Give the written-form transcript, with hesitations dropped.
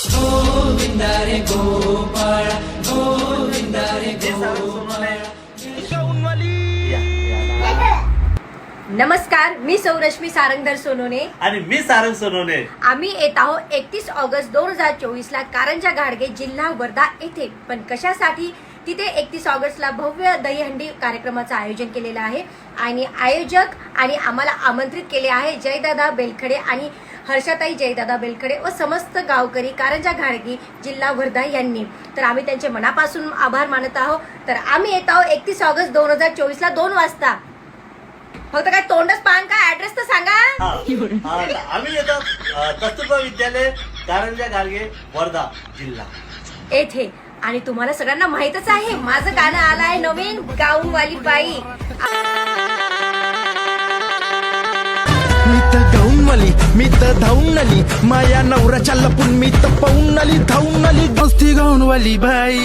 गोविंदा रे गोपाळ गोविंदा रे गोपाळ। नमस्कार, मी सौरश्मी सारंगधर सोनोने आणि मी सारंग सोनोने। आम्ही येत आहोत 31 ऑगस्ट 2024 ला कारंजा घाडगे जिल्हा वर्धा येथे। पण कशासाठी तिथे 31 ऑगस्टला भव्य दहीहंडी कार्यक्रमाचं आयोजन केलेलं आहे आणि आयोजक आणि आम्हाला आमंत्रित केले आहे जयदादा बेलखडे आणि हर्षाताई जयदादा बेलखडे व समस्त गावकरी कारंजा घाडगे जिल्हा वर्धा यांनी। तर आम्ही त्यांचे मनापासून आभार मानत आहोत। तर आम्ही येत आहोत 31 ऑगस्ट 2024 ला 2 वाजता। फक्त काय तोंडच पान का, ऍड्रेस तर सांगा। आम्ही येतो कस्तुरबा विद्यालय कारंजा घाडगे वर्धा जिल्हा येथे। आणि तुम्हाला सगळ्यांना माहितच आहे माझं गाणं आलं आहे नवीन, गाऊनवाली बाई। मी तर गाऊनवाली, मी तर धावून आली, माया नवऱ्याच्या लपून मी तर पाहून आली, धावून आली, दोस्ती गाऊनवाली बाई।